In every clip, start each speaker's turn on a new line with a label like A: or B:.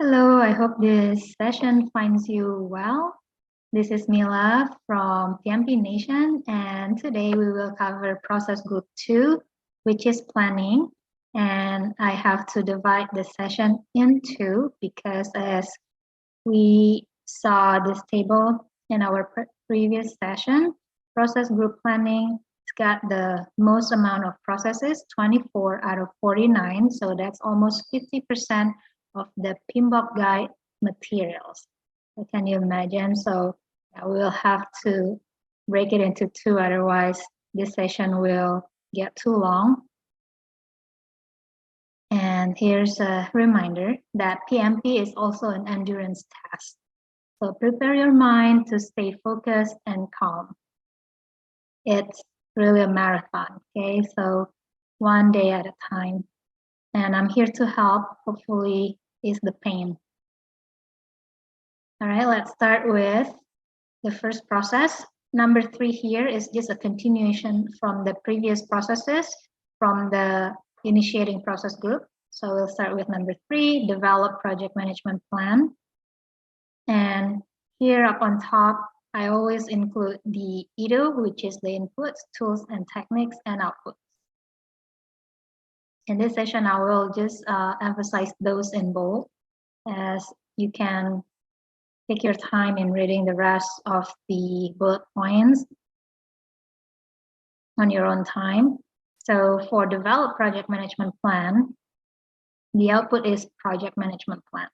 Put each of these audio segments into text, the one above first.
A: Hello, I hope this session finds you well. This is Mila from PMP Nation, and today we will cover process group 2, which is planning. And I have to divide the session into because as we saw this table in our previous session, process group planning got the most amount of processes, 24 out of 49. So that's almost 50% of the PMBOK guide materials. So can you imagine? So we'll have to break it into two, otherwise this session will get too long. And here's a reminder that PMP is also an endurance test. So prepare your mind to stay focused and calm. It's really a marathon, okay? So one day at a time. And I'm here to help, hopefully ease the pain. All right, let's start with the first process. Number 3 here is just a continuation from the previous processes from the initiating process group. So we'll start with number 3, develop project management plan. And here up on top, I always include the IDO, which is the inputs, tools, and techniques, and outputs. In this session, I will just emphasize those in bold, as you can take your time in reading the rest of the bullet points on your own time. So for develop project management plan, the output is project management plan.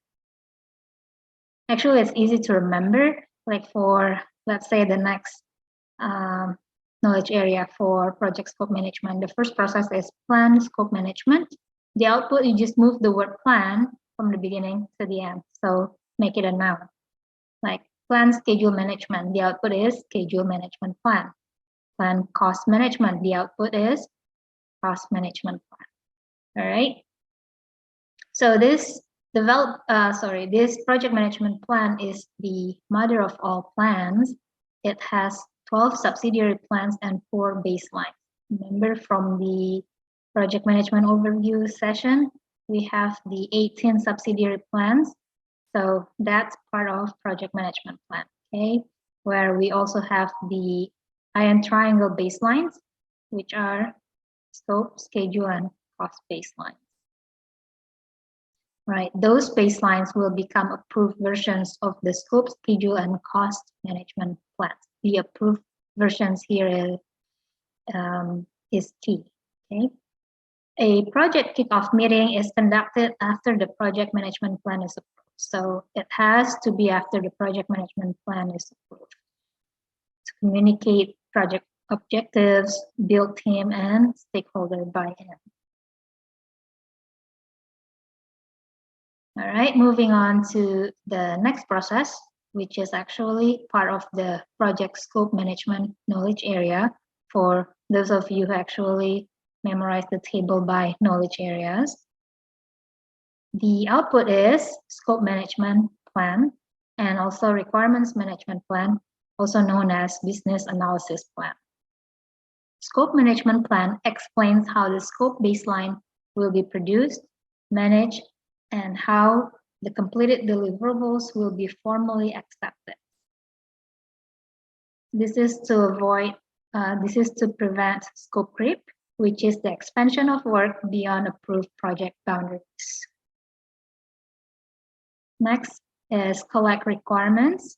A: Actually, it's easy to remember, like for, let's say, the next knowledge area for project scope management. The first process is plan scope management. The output, you just move the word plan from the beginning to the end. So make it a noun. Like plan schedule management, the output is schedule management plan. Plan cost management, the output is cost management plan. All right. So this this project management plan is the mother of all plans. It has 12 subsidiary plans and 4 baselines. Remember from the project management overview session, we have the 18 subsidiary plans. So that's part of project management plan, okay? Where we also have the iron triangle baselines, which are scope, schedule, and cost baselines. Right, those baselines will become approved versions of the scope, schedule, and cost management plans. The approved versions here is key, okay? A project kickoff meeting is conducted after the project management plan is approved. So it has to be after the project management plan is approved to communicate project objectives, build team, and stakeholder buy-in. All right, moving on to the next process, which is actually part of the project scope management knowledge area for those of you who actually memorize the table by knowledge areas. The output is scope management plan and also requirements management plan, also known as business analysis plan. Scope management plan explains how the scope baseline will be produced, managed, and how the completed deliverables will be formally accepted. This is to prevent scope creep, which is the expansion of work beyond approved project boundaries. Next is collect requirements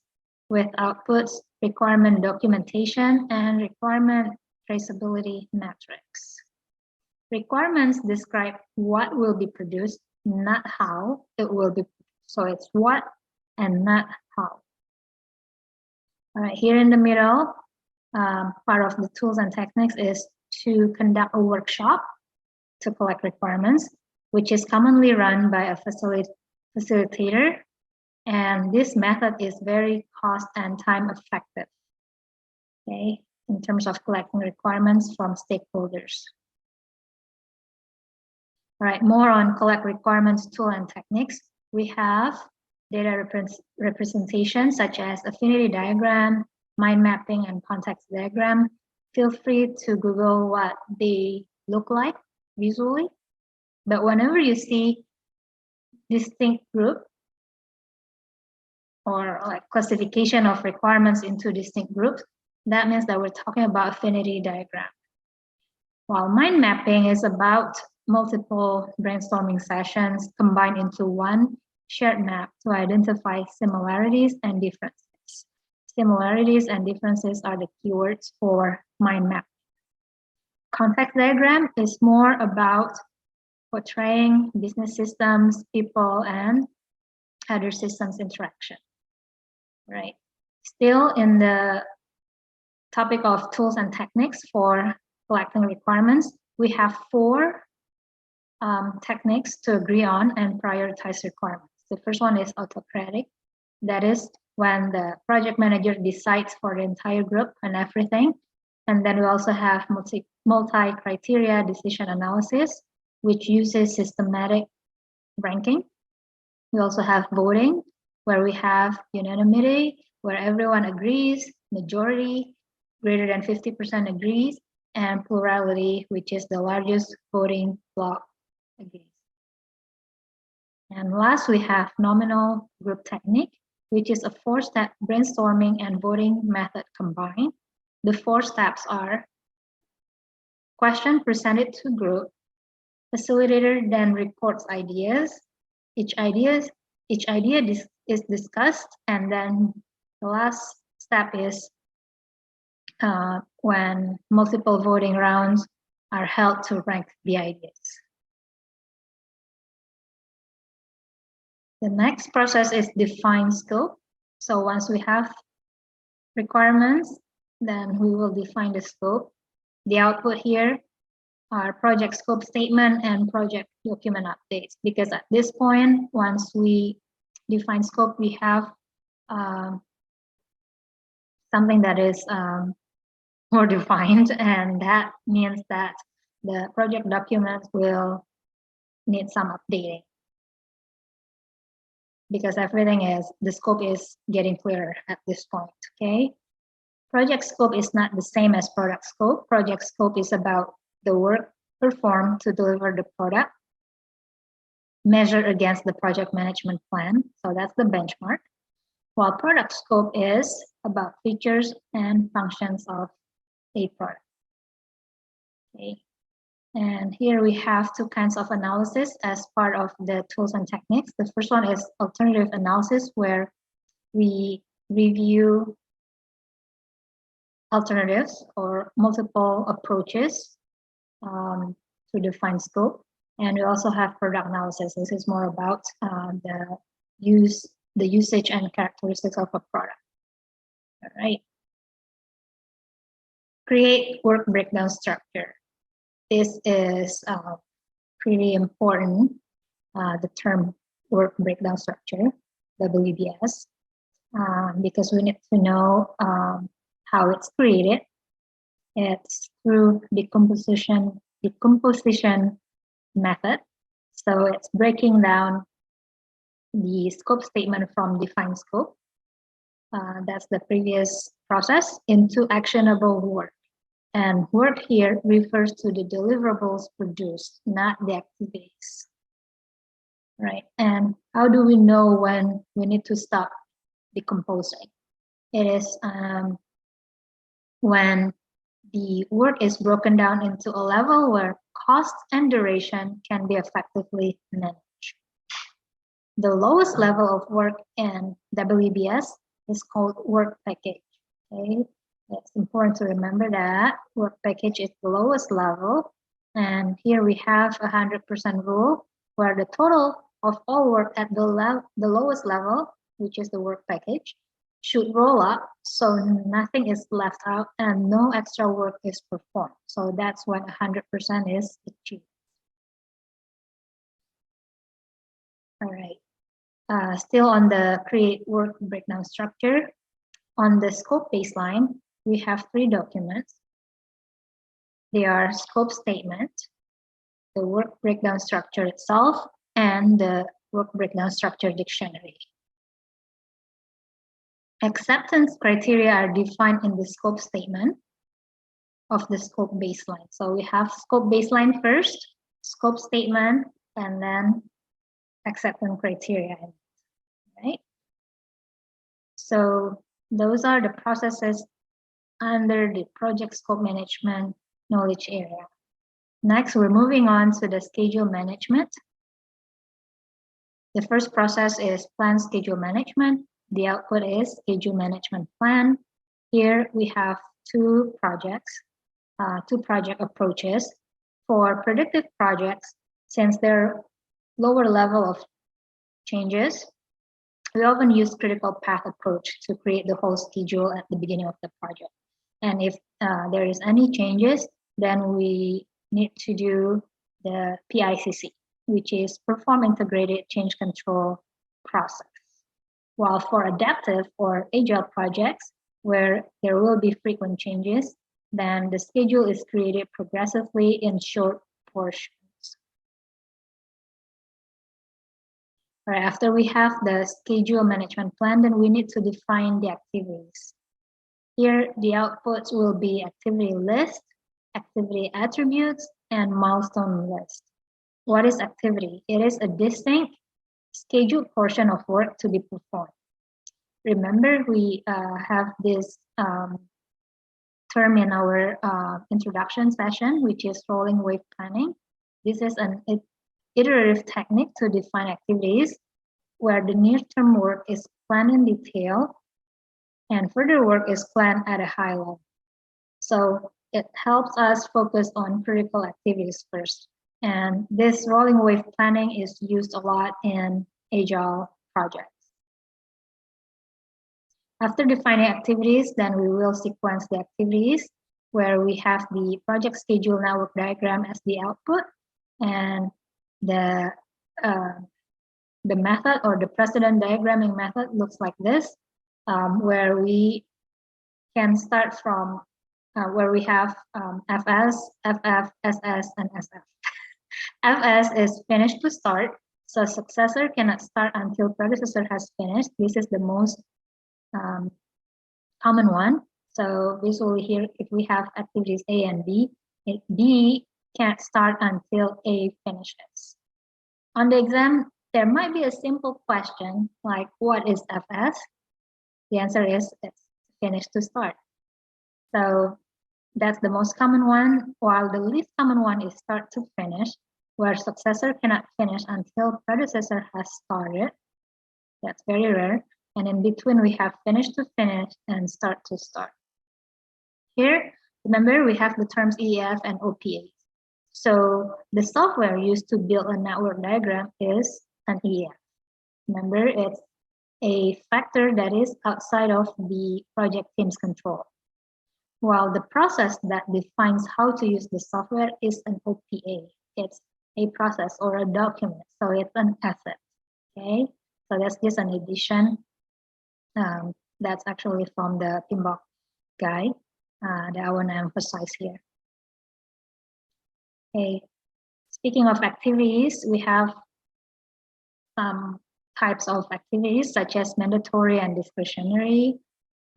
A: with outputs, requirement documentation, and requirement traceability metrics. Requirements describe what will be produced, not how it will be. So it's what and not how. All right, here in the middle, part of the tools and techniques is to conduct a workshop to collect requirements, which is commonly run by a facilitator. And this method is very cost and time effective, okay, in terms of collecting requirements from stakeholders. All right, more on collect requirements tool and techniques. We have data representation such as affinity diagram, mind mapping, and context diagram. Feel free to Google what they look like visually. But whenever you see distinct group, or like classification of requirements into distinct groups, that means that we're talking about affinity diagram. While mind mapping is about multiple brainstorming sessions combined into one shared map to identify similarities and differences. Similarities and differences are the keywords for mind map. Context diagram is more about portraying business systems, people, and other systems interaction, right? Still in the topic of tools and techniques for collecting requirements, we have 4 techniques to agree on and prioritize requirements. The first one is autocratic. That is when the project manager decides for the entire group and everything. And then we also have multi-criteria decision analysis, which uses systematic ranking. We also have voting, where we have unanimity, where everyone agrees, majority, greater than 50% agrees, and plurality, which is the largest voting block agrees. And last, we have nominal group technique, which is a 4-step brainstorming and voting method combined. The 4 steps are: question presented to group, facilitator then reports ideas, each idea is discussed, and then the last step is when multiple voting rounds are held to rank the ideas. The next process is define scope. So once we have requirements, then we will define the scope. The output here are project scope statement and project document updates, because at this point, once we define scope, we have something that is more defined, and that means that the project documents will need some updating, because the scope is getting clearer at this point, okay? Project scope is not the same as product scope. Project scope is about the work performed to deliver the product, measured against the project management plan. So that's the benchmark. While product scope is about features and functions of a product. Okay. And here we have 2 kinds of analysis as part of the tools and techniques. The first one is alternative analysis, where we review alternatives or multiple approaches to define scope. And we also have product analysis. This is more about the usage and characteristics of a product. All right. Create work breakdown structure. This is pretty important, the term work breakdown structure, WBS, because we need to know how it's created. It's through decomposition method. So it's breaking down the scope statement from defined scope. That's the previous process into actionable work. And work here refers to the deliverables produced, not the activities. Right? And how do we know when we need to stop decomposing? It is when the work is broken down into a level where cost and duration can be effectively managed. The lowest level of work in WBS is called work package. Okay, it's important to remember that work package is the lowest level, and here we have 100% rule, where the total of all work at the lowest level, which is the work package, should roll up so nothing is left out and no extra work is performed. So that's when 100% is achieved. All right. Still on the create work breakdown structure, on the scope baseline, we have 3 documents. They are scope statement, the work breakdown structure itself, and the work breakdown structure dictionary. Acceptance criteria are defined in the scope statement of the scope baseline. So we have scope baseline first, scope statement, and then acceptance criteria, right? So those are the processes under the project scope management knowledge area. Next, we're moving on to the schedule management. The first process is plan schedule management. The output is schedule management plan. Here we have two project approaches. For predictive projects, since they're lower level of changes, we often use critical path approach to create the whole schedule at the beginning of the project. And if there is any changes, then we need to do the PICC, which is Perform Integrated Change Control process. While for adaptive or agile projects, where there will be frequent changes, then the schedule is created progressively in short portions. All right, after we have the schedule management plan, then we need to define the activities. Here, the outputs will be activity list, activity attributes, and milestone list. What is activity? It is a distinct scheduled portion of work to be performed. Remember, we have this term in our introduction session, which is rolling wave planning. This is an iterative technique to define activities where the near-term work is planned in detail and further work is planned at a high level. So it helps us focus on critical activities first. And this rolling wave planning is used a lot in agile projects. After defining activities, then we will sequence the activities where we have the project schedule network diagram as the output, and the method or the precedent diagramming method looks like this, where we can start from where we have FS, FF, SS, and SF. FS is finished to start, so successor cannot start until predecessor has finished. This is the most common one. So visually here, if we have activities A and B, B can't start until A finishes. On the exam, there might be a simple question like, what is FS? The answer is it's finished to start. So that's the most common one, while the least common one is start to finish, where successor cannot finish until predecessor has started. That's very rare. And in between, we have finish to finish and start to start. Here, remember, we have the terms EF and OPA. So the software used to build a network diagram is an EF. Remember, it's a factor that is outside of the project team's control. While the process that defines how to use the software is an OPA. It's a process or a document, so it's an asset, okay? So that's just an addition. That's actually from the PMBOK guide that I want to emphasize here. Okay, speaking of activities, we have some types of activities such as mandatory and discretionary,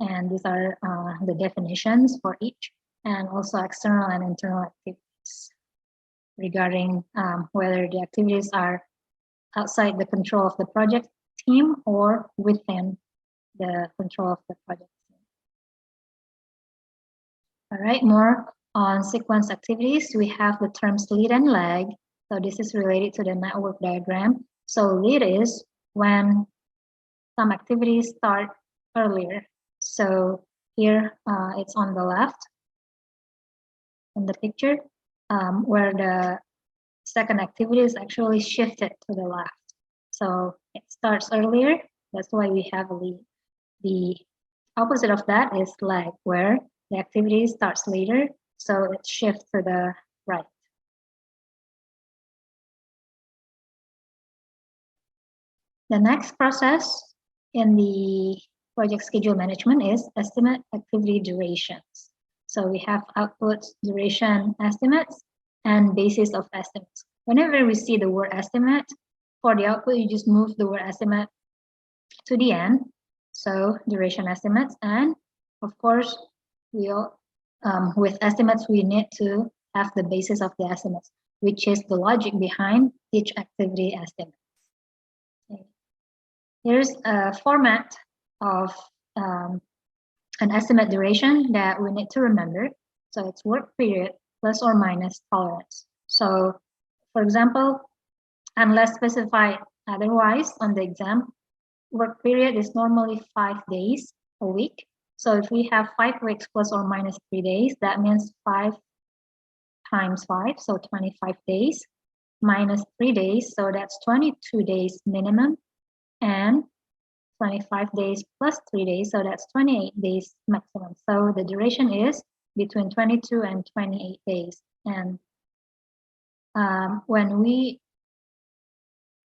A: and these are the definitions for each, and also external and internal activities regarding whether the activities are outside the control of the project team or within the control of the project team. All right, more on sequence activities. We have the terms lead and lag. So this is related to the network diagram. So lead is when some activities start earlier. So here it's on the left in the picture, where the second activity is actually shifted to the left. So it starts earlier, that's why we have a lead. The opposite of that is lag, where the activity starts later, so it shifts to the right. The next process in the project schedule management is estimate activity durations. So we have outputs, duration estimates, and basis of estimates. Whenever we see the word estimate, for the output, you just move the word estimate to the end. So duration estimates, and of course, with estimates, we need to have the basis of the estimates, which is the logic behind each activity estimate. Okay. Here's a format of an estimate duration that we need to remember. So it's work period plus or minus tolerance. So for example, unless specified otherwise on the exam, work period is normally 5 days a week. So if we have 5 weeks plus or minus 3 days, that means 5 times 5, so 25 days, minus 3 days, so that's 22 days minimum, and 25 days plus 3 days, so that's 28 days maximum. So the duration is between 22 and 28 days. And when we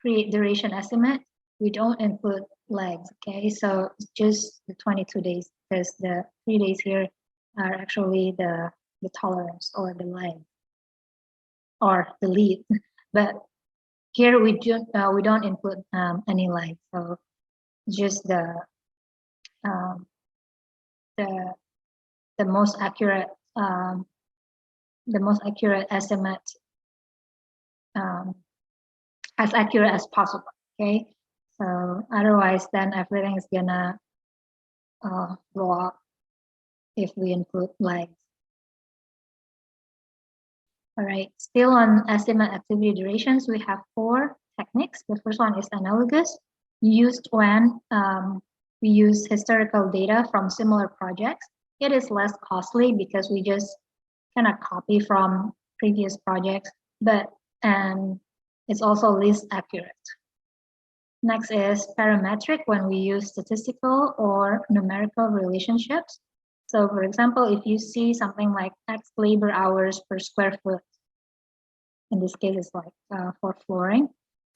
A: create duration estimate, we don't include legs, okay? So it's just the 22 days, because the 3 days here are actually the tolerance or the leg or the lead. But here we don't include any leg, so just the most accurate estimate, as accurate as possible. Okay, so otherwise, then everything is gonna blow up if we include legs. All right, still on estimate activity durations, we have 4 techniques. The first one is analogous, used when we use historical data from similar projects. It is less costly because we just cannot copy from previous projects, and it's also least accurate. Next is parametric, when we use statistical or numerical relationships. So for example, if you see something like X labor hours per square foot, in this case it's like for flooring,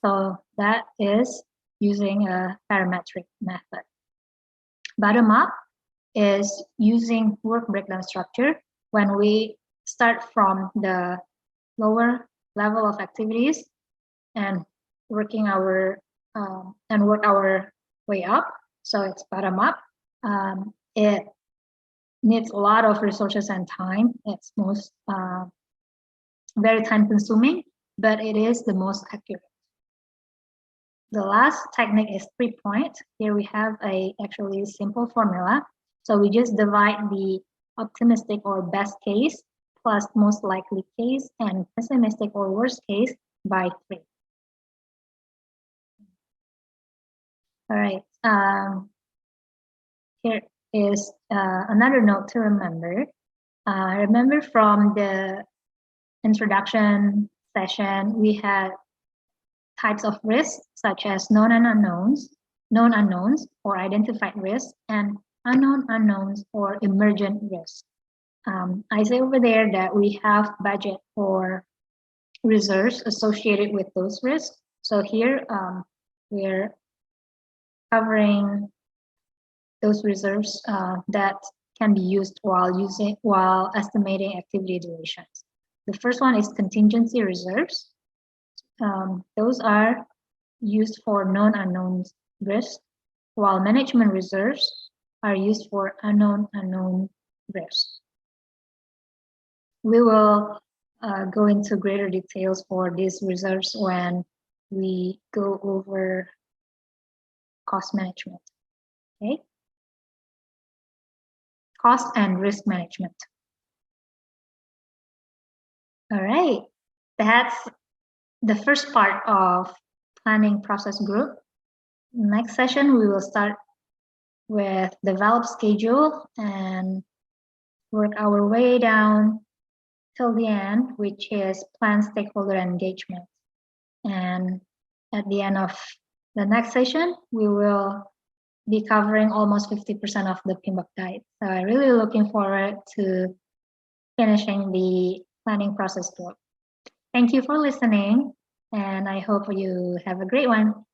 A: so that is using a parametric method. Bottom up is using work breakdown structure, when we start from the lower level of activities and work our way up. So it's bottom up. It needs a lot of resources and time. It's most very time consuming, but it is the most accurate. The last technique is 3-point. Here we have a actually simple formula. So we just divide the optimistic or best case plus most likely case and pessimistic or worst case by 3. All right. Here is another note to remember. Remember from the introduction session, we had types of risks such as known unknowns or identified risks, and unknown unknowns or emergent risks. I say over there that we have budget for reserves associated with those risks. So here we're covering those reserves that can be used while estimating activity durations. The first one is contingency reserves. Those are used for known unknown risks, while management reserves are used for unknown risks. We will go into greater details for these reserves when we go over cost management. Okay. Cost and risk management. All right, that's the first part of planning process group. Next session, we will start with develop schedule and work our way down till the end, which is plan stakeholder engagement. And at the end of the next session, we will be covering almost 50% of the PMBOK guide. So I'm really looking forward to finishing the planning process group. Thank you for listening, and I hope you have a great one.